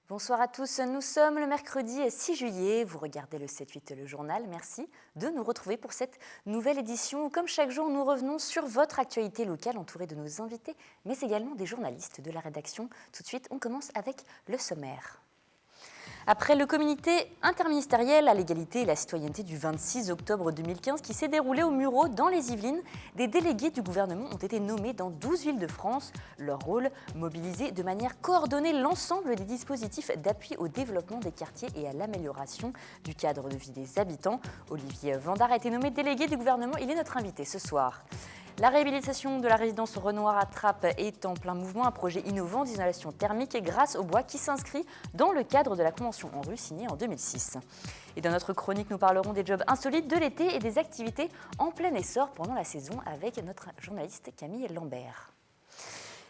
Bonsoir à tous, nous sommes le mercredi 6 juillet, vous regardez le 7-8 le journal, merci de nous retrouver pour cette nouvelle édition où comme chaque jour nous revenons sur votre actualité locale entourée de nos invités mais également des journalistes de la rédaction. Tout de suite on commence avec le sommaire. Après le comité interministériel à l'égalité et la citoyenneté du 26 octobre 2015 qui s'est déroulé au Mureau dans les Yvelines, des délégués du gouvernement ont été nommés dans 12 villes de France. Leur rôle, mobiliser de manière coordonnée l'ensemble des dispositifs d'appui au développement des quartiers et à l'amélioration du cadre de vie des habitants. Olivier Vandard a été nommé délégué du gouvernement, il est notre invité ce soir. La réhabilitation de la résidence Renoir à Trappes est en plein mouvement, un projet innovant d'isolation thermique grâce au bois qui s'inscrit dans le cadre de la Convention ANRU signée en 2006. Et dans notre chronique, nous parlerons des jobs insolites de l'été et des activités en plein essor pendant la saison avec notre journaliste Camille Lambert.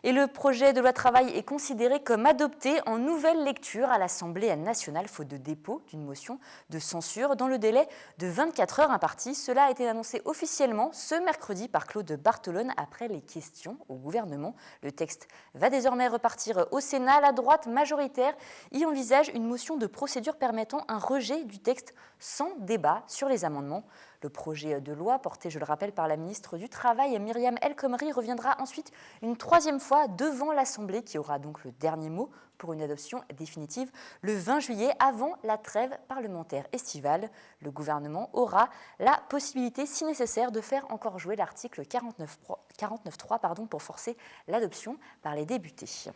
Et le projet de loi travail est considéré comme adopté en nouvelle lecture à l'Assemblée nationale faute de dépôt d'une motion de censure dans le délai de 24 heures imparti. Cela a été annoncé officiellement ce mercredi par Claude Barthelone après les questions au gouvernement. Le texte va désormais repartir au Sénat. La droite majoritaire y envisage une motion de procédure permettant un rejet du texte sans débat sur les amendements. Le projet de loi, porté, je le rappelle, par la ministre du Travail, Myriam El Khomri, reviendra ensuite une troisième fois devant l'Assemblée, qui aura donc le dernier mot pour une adoption définitive le 20 juillet, avant la trêve parlementaire estivale. Le gouvernement aura la possibilité, si nécessaire, de faire encore jouer l'article 49.3 pour forcer l'adoption par les députés.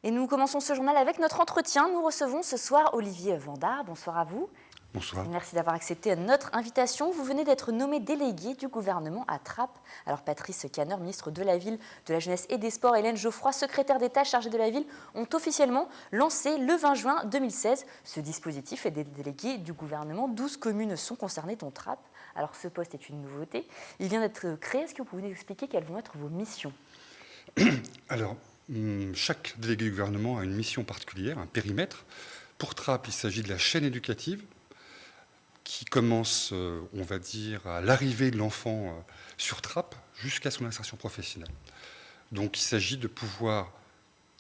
Et nous commençons ce journal avec notre entretien. Nous recevons ce soir Olivier Vandard. Bonsoir à vous. Bonsoir. Merci d'avoir accepté notre invitation. Vous venez d'être nommé délégué du gouvernement à Trappes. Alors Patrice Caner, ministre de la Ville, de la Jeunesse et des Sports, Hélène Geoffroy, secrétaire d'État chargée de la Ville, ont officiellement lancé le 20 juin 2016 ce dispositif et des délégués du gouvernement. 12 communes sont concernées, dont Trappes. Alors ce poste est une nouveauté. Il vient d'être créé. Est-ce que vous pouvez nous expliquer quelles vont être vos missions ? Alors, chaque délégué du gouvernement a une mission particulière, un périmètre. Pour Trappes, il s'agit de la chaîne éducative qui commence, on va dire, à l'arrivée de l'enfant sur Trappes jusqu'à son insertion professionnelle. Donc il s'agit de pouvoir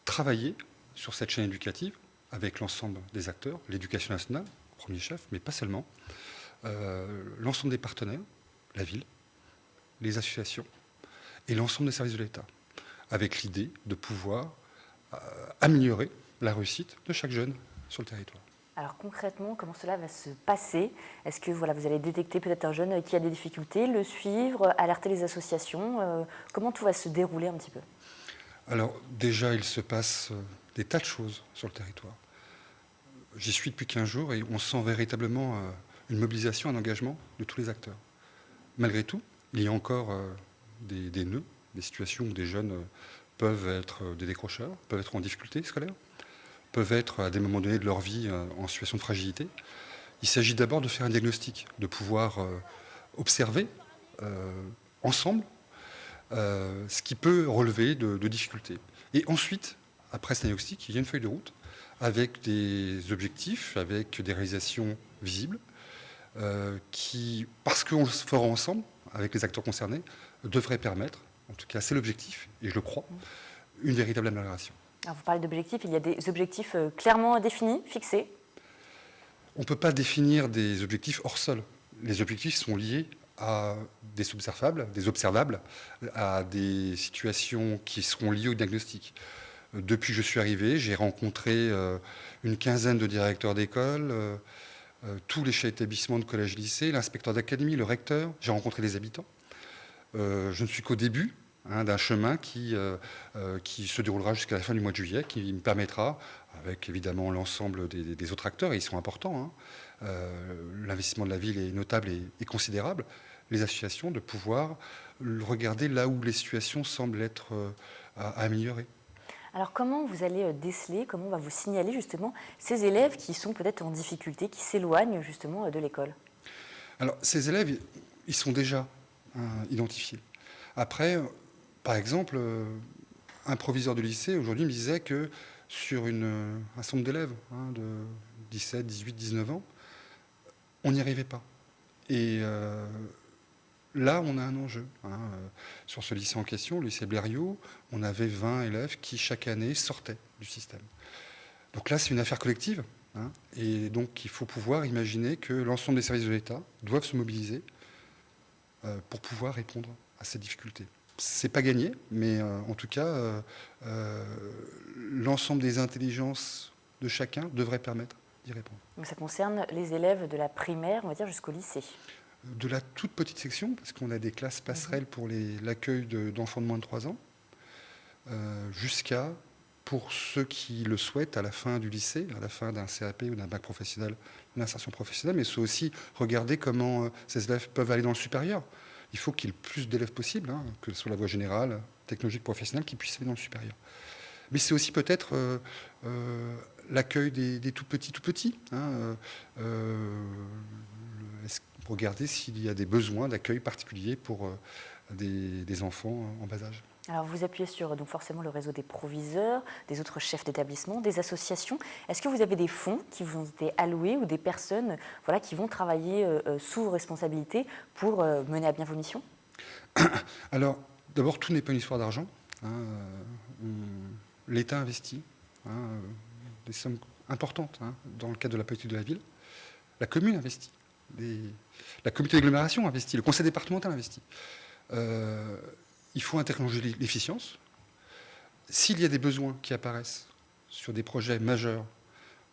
travailler sur cette chaîne éducative avec l'ensemble des acteurs, l'éducation nationale, premier chef, mais pas seulement, l'ensemble des partenaires, la ville, les associations et l'ensemble des services de l'État, avec l'idée de pouvoir améliorer la réussite de chaque jeune sur le territoire. Alors concrètement, comment cela va se passer ? Est-ce que vous allez détecter peut-être un jeune qui a des difficultés, le suivre, alerter les associations ? Comment tout va se dérouler un petit peu ? Alors déjà, il se passe des tas de choses sur le territoire. J'y suis depuis 15 jours et on sent véritablement une mobilisation, un engagement de tous les acteurs. Malgré tout, il y a encore des nœuds, des situations où des jeunes peuvent être des décrocheurs, peuvent être en difficulté scolaire, peuvent être à des moments donnés de leur vie en situation de fragilité. Il s'agit d'abord de faire un diagnostic, de pouvoir observer ensemble ce qui peut relever de difficultés. Et ensuite, après ce diagnostic, il y a une feuille de route avec des objectifs, avec des réalisations visibles, qui, parce qu'on le fera ensemble, avec les acteurs concernés, devraient permettre, en tout cas c'est l'objectif, et je le crois, une véritable amélioration. Alors vous parlez d'objectifs, il y a des objectifs clairement définis, fixés ? On ne peut pas définir des objectifs hors sol. Les objectifs sont liés à des observables, à des situations qui seront liées au diagnostic. Depuis que je suis arrivé, j'ai rencontré une quinzaine de directeurs d'école, tous les chefs d'établissement de collège lycée, l'inspecteur d'académie, le recteur, j'ai rencontré les habitants. Je ne suis qu'au début d'un chemin qui se déroulera jusqu'à la fin du mois de juillet, qui me permettra, avec évidemment l'ensemble des autres acteurs, et ils sont importants, l'investissement de la ville est notable et considérable, les associations, de pouvoir regarder là où les situations semblent être à améliorer. Alors comment vous allez déceler, comment on va vous signaler justement ces élèves qui sont peut-être en difficulté, qui s'éloignent justement de l'école ? Alors ces élèves, ils sont déjà identifiés. Après, par exemple, un proviseur de lycée aujourd'hui me disait que sur un certain nombre d'élèves de 17, 18, 19 ans, on n'y arrivait pas. Et là, on a un enjeu. Sur ce lycée en question, le lycée Blériot, on avait 20 élèves qui, chaque année, sortaient du système. Donc là, c'est une affaire collective, hein, et donc il faut pouvoir imaginer que l'ensemble des services de l'État doivent se mobiliser pour pouvoir répondre à ces difficultés. C'est pas gagné, mais en tout cas, l'ensemble des intelligences de chacun devrait permettre d'y répondre. Donc ça concerne les élèves de la primaire, on va dire, jusqu'au lycée. De la toute petite section, parce qu'on a des classes passerelles pour l'accueil d'enfants de moins de 3 ans, jusqu'à, pour ceux qui le souhaitent, à la fin du lycée, à la fin d'un CAP ou d'un bac professionnel, une insertion professionnelle, mais c'est aussi regarder comment ces élèves peuvent aller dans le supérieur. Il faut qu'il y ait le plus d'élèves possible, hein, que ce soit la voie générale, technologique, professionnelle, qui puissent aller dans le supérieur. Mais c'est aussi peut-être l'accueil des tout petits. Hein, regarder s'il y a des besoins d'accueil particuliers pour des enfants en bas âge. Alors vous appuyez sur donc forcément le réseau des proviseurs, des autres chefs d'établissement, des associations. Est-ce que vous avez des fonds qui vous ont été alloués ou des personnes qui vont travailler sous vos responsabilités pour mener à bien vos missions? Alors, d'abord, tout n'est pas une histoire d'argent. Hein, l'État investit des sommes importantes dans le cadre de la politique de la ville. La commune investit. La communauté d'agglomération investit. Le conseil départemental investit. Il faut interroger l'efficience. S'il y a des besoins qui apparaissent sur des projets majeurs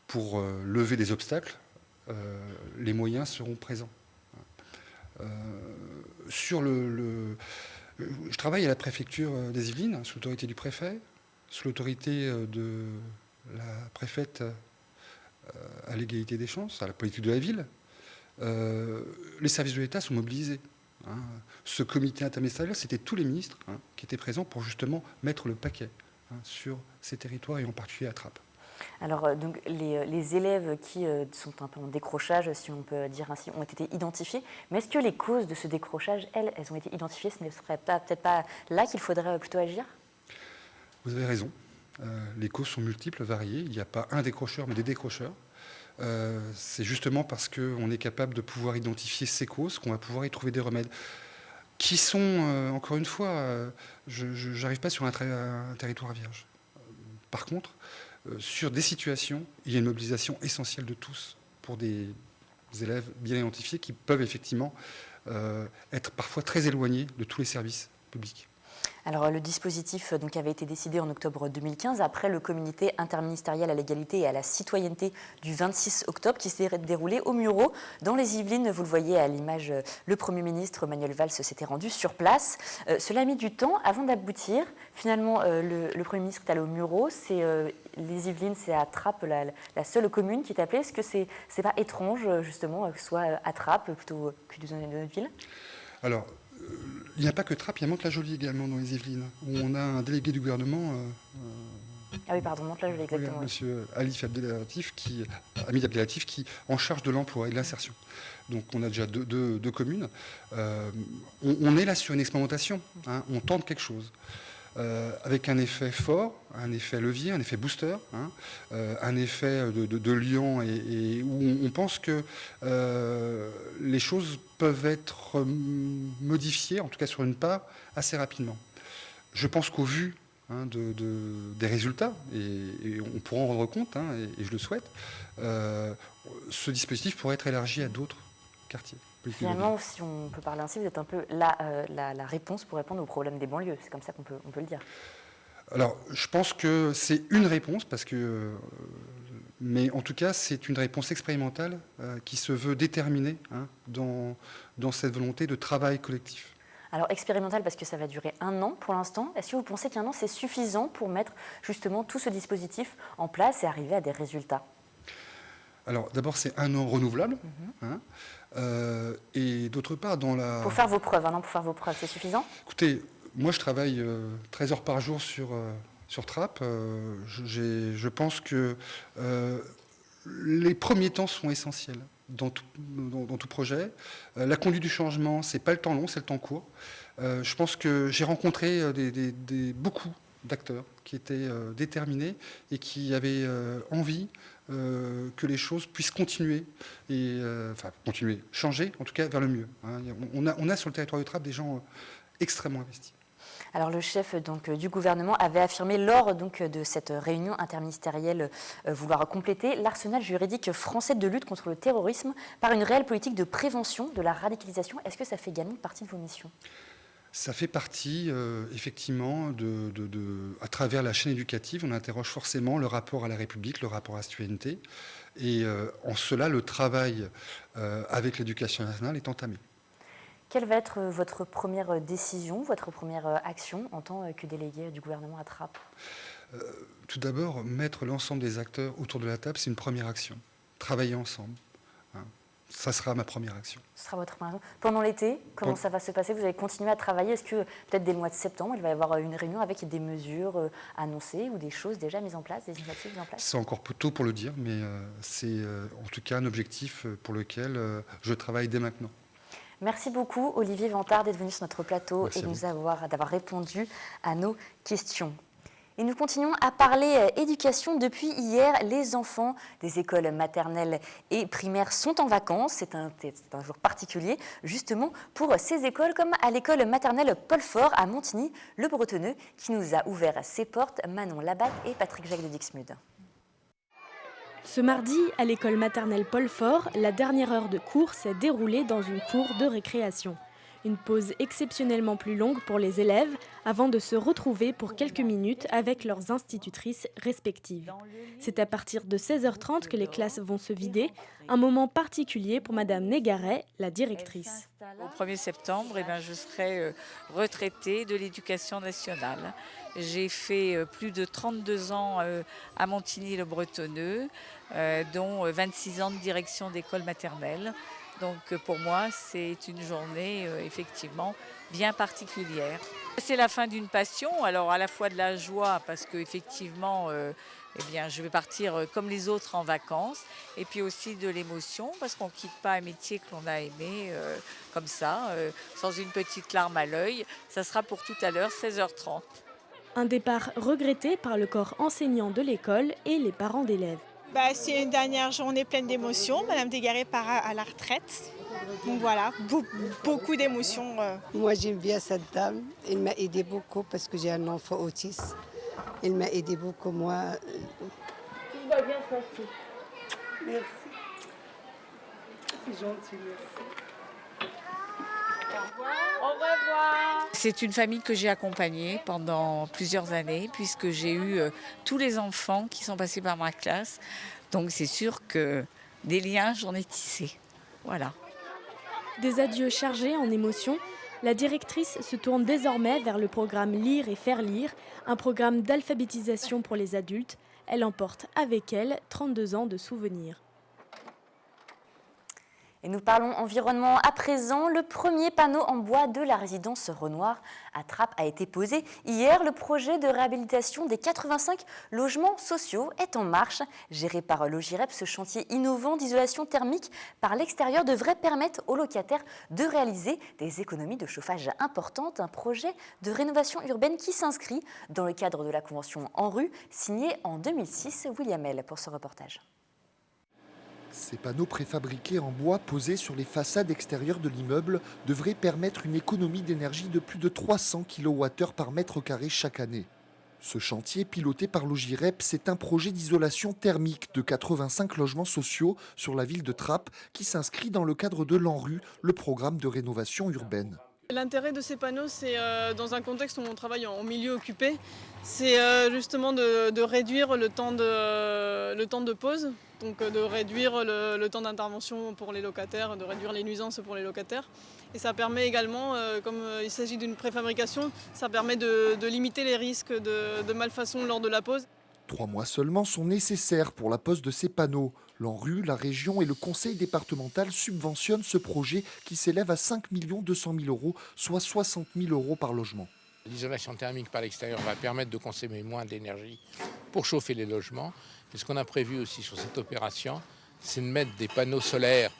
pour lever des obstacles, les moyens seront présents. Je travaille à la préfecture des Yvelines, sous l'autorité du préfet, sous l'autorité de la préfète à l'égalité des chances, à la politique de la ville. Les services de l'État sont mobilisés. Ce comité interministériel, c'était tous les ministres qui étaient présents pour justement mettre le paquet sur ces territoires et en particulier à Trappes. Alors, donc, les élèves qui sont un peu en décrochage, si on peut dire ainsi, ont été identifiés. Mais est-ce que les causes de ce décrochage, elles ont été identifiées? Ce ne serait peut-être pas là qu'il faudrait plutôt agir? Vous avez raison. Les causes sont multiples, variées. Il n'y a pas un décrocheur, mais des décrocheurs. C'est justement parce qu'on est capable de pouvoir identifier ces causes qu'on va pouvoir y trouver des remèdes qui sont, encore une fois, je n'arrive pas sur un territoire vierge. Par contre, sur des situations, il y a une mobilisation essentielle de tous pour des élèves bien identifiés qui peuvent effectivement être parfois très éloignés de tous les services publics. Alors, le dispositif avait été décidé en octobre 2015 après le comité interministériel à l'égalité et à la citoyenneté du 26 octobre qui s'est déroulé au Mureaux dans les Yvelines. Vous le voyez à l'image, le Premier ministre Manuel Valls s'était rendu sur place. Cela a mis du temps avant d'aboutir. Finalement, le Premier ministre est allé au Mureaux. Les Yvelines, c'est à Trappes la seule commune qui est appelée. Est-ce que c'est pas étrange justement que ce soit à Trappes plutôt que dans une autre ville? Alors, il n'y a pas que Trappes, il y a Mantes-la-Jolie également dans les Yvelines, où on a un délégué du gouvernement. Ah oui, pardon, Mantes-la-Jolie, exactement. Monsieur Hamid Abdelatif, qui en charge de l'emploi et de l'insertion. Donc on a déjà deux communes. On est là sur une expérimentation, on tente quelque chose. Avec un effet fort, un effet levier, un effet booster, un effet de lion, et où on pense que les choses peuvent être modifiées, en tout cas sur une part, assez rapidement. Je pense qu'au vu des résultats, et on pourra en rendre compte, et je le souhaite, ce dispositif pourrait être élargi à d'autres quartiers. Finalement, si on peut parler ainsi, vous êtes un peu la réponse pour répondre aux problèmes des banlieues. C'est comme ça qu'on peut le dire. Alors, je pense que c'est une réponse, mais en tout cas, c'est une réponse expérimentale qui se veut déterminée dans cette volonté de travail collectif. Alors, expérimental parce que ça va durer 1 an pour l'instant. Est-ce que vous pensez qu'1 an, c'est suffisant pour mettre justement tout ce dispositif en place et arriver à des résultats? Alors, d'abord, c'est 1 an renouvelable. Et d'autre part, Pour faire vos preuves, 1 an pour faire vos preuves, c'est suffisant? Écoutez, moi, je travaille 13 heures par jour sur Trappes. Je pense que les premiers temps sont essentiels dans tout projet. La conduite du changement, c'est pas le temps long, c'est le temps court. Je pense que j'ai rencontré beaucoup d'acteurs qui étaient déterminés et qui avaient envie que les choses puissent continuer, changer, en tout cas vers le mieux. On a sur le territoire de Trappes des gens extrêmement investis. Alors le chef du gouvernement avait affirmé lors de cette réunion interministérielle vouloir compléter l'arsenal juridique français de lutte contre le terrorisme par une réelle politique de prévention de la radicalisation. Est-ce que ça fait également partie de vos missions ? Ça fait partie, effectivement, à travers la chaîne éducative, on interroge forcément le rapport à la République, le rapport à la citoyenneté. Et en cela, le travail avec l'éducation nationale est entamé. Quelle va être votre première décision, votre première action en tant que délégué du gouvernement à Trappes ? Tout d'abord, mettre l'ensemble des acteurs autour de la table, c'est une première action. Travailler ensemble. Ça sera ma première action. Ce sera votre première action. Pendant l'été, comment ça va se passer ? Vous allez continuer à travailler ? Est-ce que peut-être dès le mois de septembre, il va y avoir une réunion avec des mesures annoncées ou des choses déjà mises en place, des initiatives mises en place ? C'est encore tôt pour le dire, mais c'est en tout cas un objectif pour lequel je travaille dès maintenant. Merci beaucoup Olivier Vantard d'être venu sur notre plateau. Merci et d'avoir répondu à nos questions. Et nous continuons à parler éducation. Depuis hier, les enfants des écoles maternelles et primaires sont en vacances. C'est un jour particulier, justement, pour ces écoles, comme à l'école maternelle Paul Fort à Montigny, le Bretonneux, qui nous a ouvert ses portes. Manon Labatte et Patrick Jacques de Dixmude. Ce mardi, à l'école maternelle Paul Fort, la dernière heure de cours s'est déroulée dans une cour de récréation. Une pause exceptionnellement plus longue pour les élèves avant de se retrouver pour quelques minutes avec leurs institutrices respectives. C'est à partir de 16h30 que les classes vont se vider, un moment particulier pour Madame Négaret, la directrice. Au 1er septembre, je serai retraitée de l'éducation nationale. J'ai fait plus de 32 ans à Montigny-le-Bretonneux, dont 26 ans de direction d'école maternelle. Donc pour moi, c'est une journée effectivement bien particulière. C'est la fin d'une passion, alors à la fois de la joie parce qu'effectivement, je vais partir comme les autres en vacances, et puis aussi de l'émotion parce qu'on ne quitte pas un métier que l'on a aimé comme ça, sans une petite larme à l'œil. Ça sera pour tout à l'heure, 16h30. Un départ regretté par le corps enseignant de l'école et les parents d'élèves. C'est une dernière journée pleine d'émotions. Madame Dégaré part à la retraite. Donc voilà, beaucoup d'émotions. Moi j'aime bien cette dame. Elle m'a aidé beaucoup parce que j'ai un enfant autiste. Elle m'a aidé beaucoup, moi. Tout va bien se passer. Merci. C'est gentil, merci. Au revoir. C'est une famille que j'ai accompagnée pendant plusieurs années puisque j'ai eu tous les enfants qui sont passés par ma classe. Donc c'est sûr que des liens, j'en ai tissé. Voilà. Des adieux chargés en émotions, la directrice se tourne désormais vers le programme Lire et faire lire, un programme d'alphabétisation pour les adultes. Elle emporte avec elle 32 ans de souvenirs. Et nous parlons environnement à présent. Le premier panneau en bois de la résidence Renoir à Trappes a été posé hier. Le projet de réhabilitation des 85 logements sociaux est en marche. Géré par Logirep, ce chantier innovant d'isolation thermique par l'extérieur devrait permettre aux locataires de réaliser des économies de chauffage importantes. Un projet de rénovation urbaine qui s'inscrit dans le cadre de la convention ANRU signée en 2006. William L pour ce reportage. Ces panneaux préfabriqués en bois posés sur les façades extérieures de l'immeuble devraient permettre une économie d'énergie de plus de 300 kWh par mètre carré chaque année. Ce chantier, piloté par Logirep, c'est un projet d'isolation thermique de 85 logements sociaux sur la ville de Trappes qui s'inscrit dans le cadre de l'ANRU, le programme de rénovation urbaine. L'intérêt de ces panneaux, c'est dans un contexte où on travaille en milieu occupé, c'est justement de réduire le temps de pause, donc de réduire le temps d'intervention pour les locataires, de réduire les nuisances pour les locataires. Et ça permet également, comme il s'agit d'une préfabrication, ça permet de limiter les risques de malfaçon lors de la pose. 3 mois seulement sont nécessaires pour la pose de ces panneaux. L'ANRU, la région et le conseil départemental subventionnent ce projet qui s'élève à 5 200 000 €, soit 60 000 € par logement. L'isolation thermique par l'extérieur va permettre de consommer moins d'énergie pour chauffer les logements. Et ce qu'on a prévu aussi sur cette opération, c'est de mettre des panneaux solaires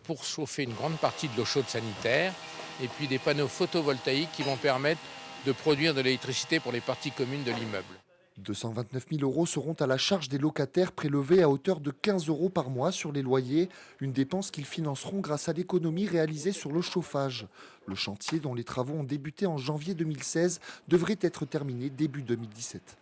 pour chauffer une grande partie de l'eau chaude sanitaire et puis des panneaux photovoltaïques qui vont permettre de produire de l'électricité pour les parties communes de l'immeuble. 229 000 € seront à la charge des locataires, prélevés à hauteur de 15 € par mois sur les loyers, une dépense qu'ils financeront grâce à l'économie réalisée sur le chauffage. Le chantier, dont les travaux ont débuté en janvier 2016, devrait être terminé début 2017.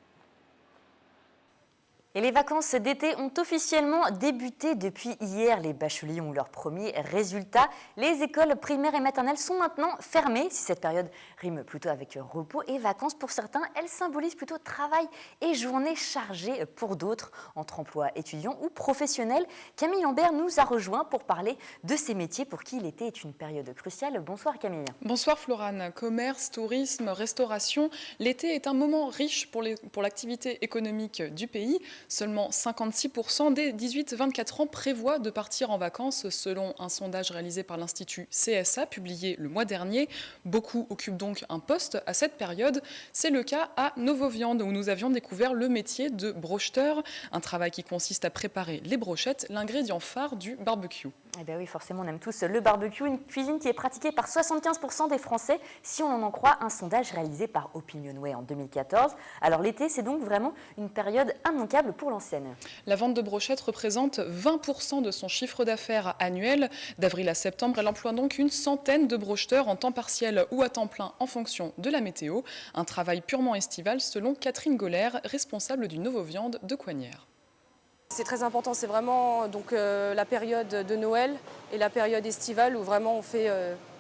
Et les vacances d'été ont officiellement débuté depuis hier. Les bacheliers ont leurs premiers résultats. Les écoles primaires et maternelles sont maintenant fermées. Si cette période rime plutôt avec repos et vacances pour certains, elle symbolise plutôt travail et journée chargée pour d'autres, entre emploi étudiants ou professionnels. Camille Lambert nous a rejoint pour parler de ces métiers pour qui l'été est une période cruciale. Bonsoir Camille. Bonsoir Florane. Commerce, tourisme, restauration, l'été est un moment riche pour l'activité économique du pays. Seulement 56% des 18-24 ans prévoient de partir en vacances selon un sondage réalisé par l'Institut CSA publié le mois dernier. Beaucoup occupent donc un poste à cette période. C'est le cas à Novo Viande où nous avions découvert le métier de brocheteur, un travail qui consiste à préparer les brochettes, l'ingrédient phare du barbecue. Eh bien oui, forcément, on aime tous le barbecue, une cuisine qui est pratiquée par 75% des Français, si on en croit un sondage réalisé par Opinionway en 2014. Alors l'été, c'est donc vraiment une période immanquable pour l'enseigne. La vente de brochettes représente 20% de son chiffre d'affaires annuel. D'avril à septembre, elle emploie donc une centaine de brocheteurs en temps partiel ou à temps plein en fonction de la météo. Un travail purement estival selon Catherine Goller, responsable du Novo Viande de Coignières. C'est très important, c'est vraiment la période de Noël et la période estivale où vraiment on fait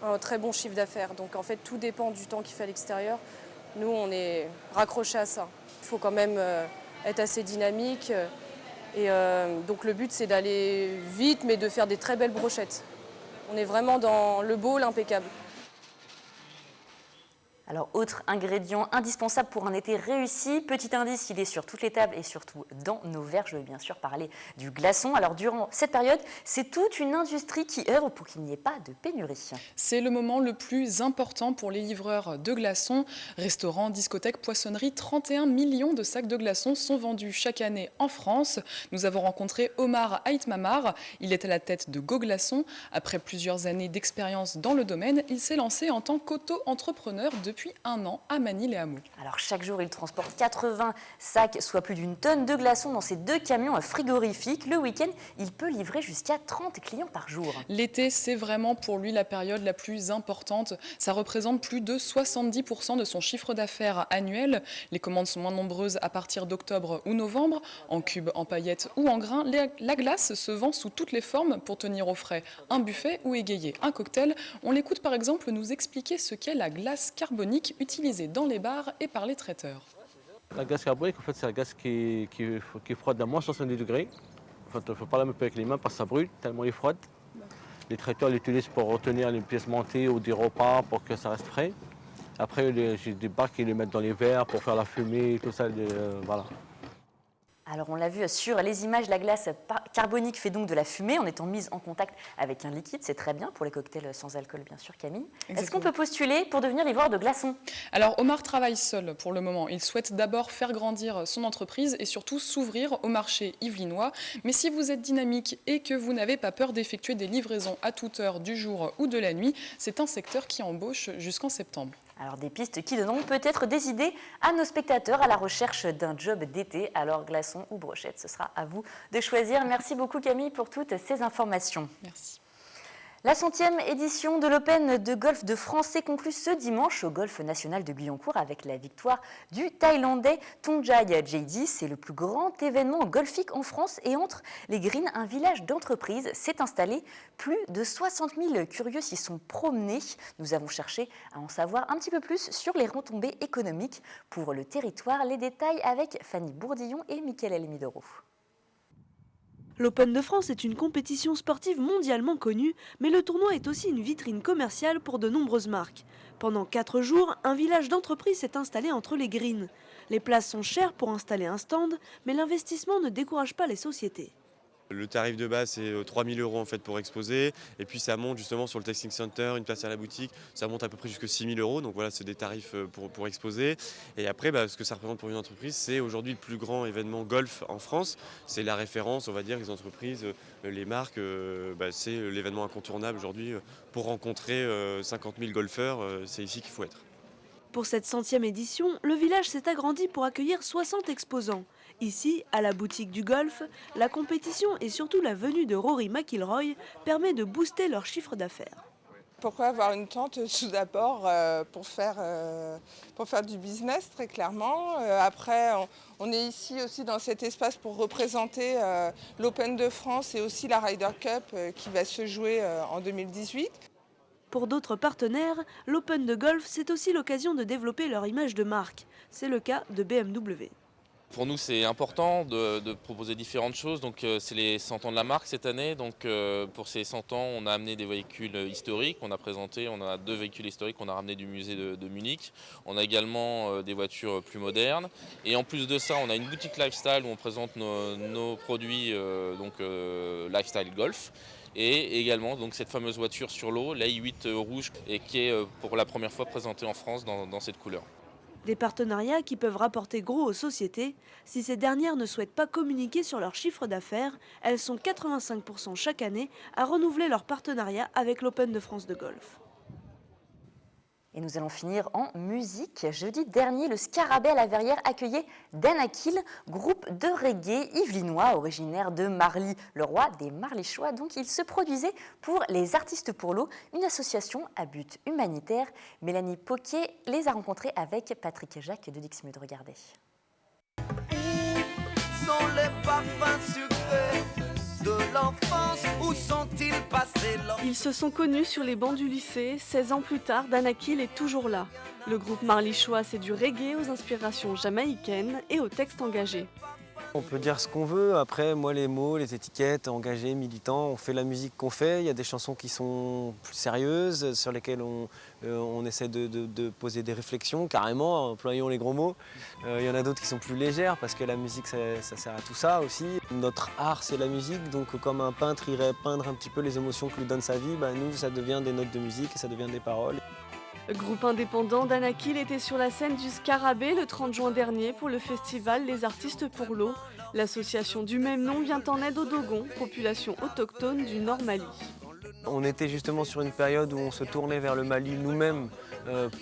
un très bon chiffre d'affaires. Donc en fait tout dépend du temps qu'il fait à l'extérieur. Nous on est raccrochés à ça. Il faut quand même être assez dynamique et donc le but c'est d'aller vite mais de faire des très belles brochettes. On est vraiment dans le beau, l'impeccable. Alors, autre ingrédient indispensable pour un été réussi, petit indice, il est sur toutes les tables et surtout dans nos verres. Je veux bien sûr parler du glaçon. Alors, durant cette période, c'est toute une industrie qui œuvre pour qu'il n'y ait pas de pénurie. C'est le moment le plus important pour les livreurs de glaçons. Restaurants, discothèques, poissonneries, 31 millions de sacs de glaçons sont vendus chaque année en France. Nous avons rencontré Omar Aïtmamar. Il est à la tête de Go Glaçons. Après plusieurs années d'expérience dans le domaine, il s'est lancé en tant qu'auto-entrepreneur depuis un an à Manille-les-Hameaux. Alors chaque jour, il transporte 80 sacs, soit plus d'une tonne de glaçons dans ses 2 camions frigorifiques. Le week-end, il peut livrer jusqu'à 30 clients par jour. L'été, c'est vraiment pour lui la période la plus importante. Ça représente plus de 70% de son chiffre d'affaires annuel. Les commandes sont moins nombreuses à partir d'octobre ou novembre. En cubes, en paillettes ou en grains, la glace se vend sous toutes les formes pour tenir au frais un buffet ou égayer un cocktail. On l'écoute par exemple nous expliquer ce qu'est la glace carbonique utilisée dans les bars et par les traiteurs. La glace carbonique, en fait, c'est la glace qui froide à moins 70 degrés. En fait, il ne faut pas la mettre avec les mains parce que ça brûle tellement il est froide. Les traiteurs l'utilisent pour retenir les pièces montées ou des repas pour que ça reste frais. Après, j'ai des bars qui les mettent dans les verres pour faire la fumée, tout ça, voilà. Alors on l'a vu sur les images, la glace carbonique fait donc de la fumée en étant mise en contact avec un liquide. C'est très bien pour les cocktails sans alcool, bien sûr, Camille. Est-ce qu'on peut postuler pour devenir livreur de glaçons? Alors Omar travaille seul pour le moment. Il souhaite d'abord faire grandir son entreprise et surtout s'ouvrir au marché yvelinois. Mais si vous êtes dynamique et que vous n'avez pas peur d'effectuer des livraisons à toute heure du jour ou de la nuit, c'est un secteur qui embauche jusqu'en septembre. Alors des pistes qui donneront peut-être des idées à nos spectateurs à la recherche d'un job d'été. Alors glaçons ou brochettes, ce sera à vous de choisir. Merci beaucoup Camille pour toutes ces informations. Merci. La 100e édition de l'Open de golf de France s'est conclue ce dimanche au Golf National de Guyancourt avec la victoire du Thaïlandais Thongchai Jaydee. C'est le plus grand événement golfique en France et entre les greens, un village d'entreprise s'est installé. Plus de 60 000 curieux s'y sont promenés. Nous avons cherché à en savoir un petit peu plus sur les retombées économiques pour le territoire. Les détails avec Fanny Bourdillon et Mickaël Elmidoro. L'Open de France est une compétition sportive mondialement connue, mais le tournoi est aussi une vitrine commerciale pour de nombreuses marques. Pendant 4 jours, un village d'entreprise s'est installé entre les greens. Les places sont chères pour installer un stand, mais l'investissement ne décourage pas les sociétés. Le tarif de base, c'est 3 000 € en fait pour exposer. Et puis ça monte justement sur le Tasting Center, une place à la boutique, ça monte à peu près jusqu'à 6 000 €. Donc voilà, c'est des tarifs pour exposer. Et après, ce que ça représente pour une entreprise, c'est aujourd'hui le plus grand événement golf en France. C'est la référence, on va dire, les entreprises, les marques. C'est l'événement incontournable aujourd'hui pour rencontrer 50 000 golfeurs. C'est ici qu'il faut être. Pour cette 100e édition, le village s'est agrandi pour accueillir 60 exposants. Ici, à la boutique du golf, la compétition et surtout la venue de Rory McIlroy permet de booster leur chiffre d'affaires. Pourquoi avoir une tente? Tout d'abord pour faire du business, très clairement. Après, on est ici aussi dans cet espace pour représenter l'Open de France et aussi la Ryder Cup qui va se jouer en 2018. Pour d'autres partenaires, l'Open de golf, c'est aussi l'occasion de développer leur image de marque. C'est le cas de BMW. Pour nous, c'est important de proposer différentes choses. Donc, c'est les 100 ans de la marque cette année. Donc, pour ces 100 ans, on a amené des véhicules historiques. On a 2 véhicules historiques qu'on a ramenés du musée de Munich. On a également des voitures plus modernes. Et en plus de ça, on a une boutique lifestyle où on présente nos produits lifestyle golf. Et également donc, cette fameuse voiture sur l'eau, la i8 rouge, et qui est pour la première fois présentée en France dans cette couleur. Des partenariats qui peuvent rapporter gros aux sociétés. Si ces dernières ne souhaitent pas communiquer sur leur chiffre d'affaires, elles sont 85% chaque année à renouveler leur partenariat avec l'Open de France de golf. Et nous allons finir en musique. Jeudi dernier, le Scarabée à la Verrière accueillait Danakil, groupe de reggae yvelinois originaire de Marly, le roi des Marlychois. Donc il se produisait pour les Artistes pour l'eau, une association à but humanitaire. Mélanie Poquet les a rencontrés avec Patrick et Jacques de Dixmude. Regardez. Où sont les parfums sucrés de l'enfance, où sont-ils passés? Ils se sont connus sur les bancs du lycée. 16 ans plus tard, Danakil est toujours là. Le groupe Marlychois, c'est du reggae aux inspirations jamaïcaines et aux textes engagés. On peut dire ce qu'on veut, après moi les mots, les étiquettes, engagés, militants, on fait la musique qu'on fait, il y a des chansons qui sont plus sérieuses, sur lesquelles on essaie de poser des réflexions, carrément, employons les gros mots. Il y en a d'autres qui sont plus légères, parce que la musique ça sert à tout ça aussi. Notre art c'est la musique, donc comme un peintre irait peindre un petit peu les émotions que lui donne sa vie, nous ça devient des notes de musique et ça devient des paroles. Groupe indépendant, Danakil était sur la scène du Scarabée le 30 juin dernier pour le festival Les Artistes pour l'eau. L'association du même nom vient en aide aux Dogons, population autochtone du Nord Mali. On était justement sur une période où on se tournait vers le Mali nous-mêmes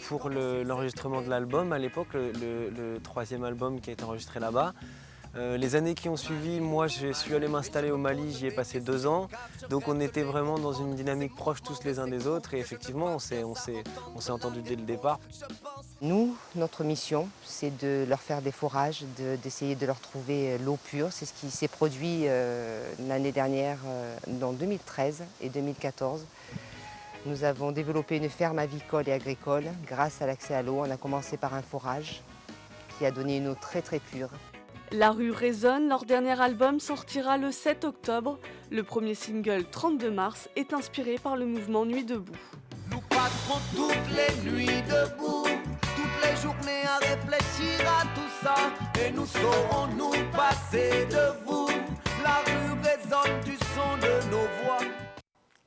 pour l'enregistrement de l'album. À l'époque, le 3e album qui a été enregistré là-bas. Les années qui ont suivi, moi je suis allé m'installer au Mali, j'y ai passé 2 ans. Donc on était vraiment dans une dynamique proche tous les uns des autres et effectivement on s'est entendus dès le départ. Nous, notre mission, c'est de leur faire des forages, d'essayer de leur trouver l'eau pure. C'est ce qui s'est produit l'année dernière, dans 2013 et 2014. Nous avons développé une ferme avicole et agricole grâce à l'accès à l'eau. On a commencé par un forage qui a donné une eau très très pure. La rue résonne, leur dernier album sortira le 7 octobre. Le premier single, 32 mars, est inspiré par le mouvement Nuit debout. Nous passerons toutes les nuits debout, toutes les journées à réfléchir à tout ça, et nous saurons nous passer de vous. La rue résonne du son de nos voix.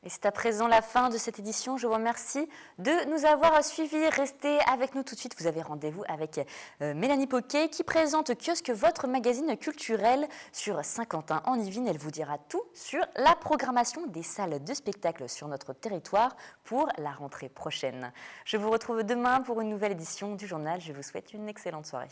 Et c'est à présent la fin de cette édition. Je vous remercie de nous avoir suivis. Restez avec nous tout de suite. Vous avez rendez-vous avec Mélanie Poquet qui présente Kiosque, votre magazine culturel sur Saint-Quentin en Yvelines. Elle vous dira tout sur la programmation des salles de spectacle sur notre territoire pour la rentrée prochaine. Je vous retrouve demain pour une nouvelle édition du journal. Je vous souhaite une excellente soirée.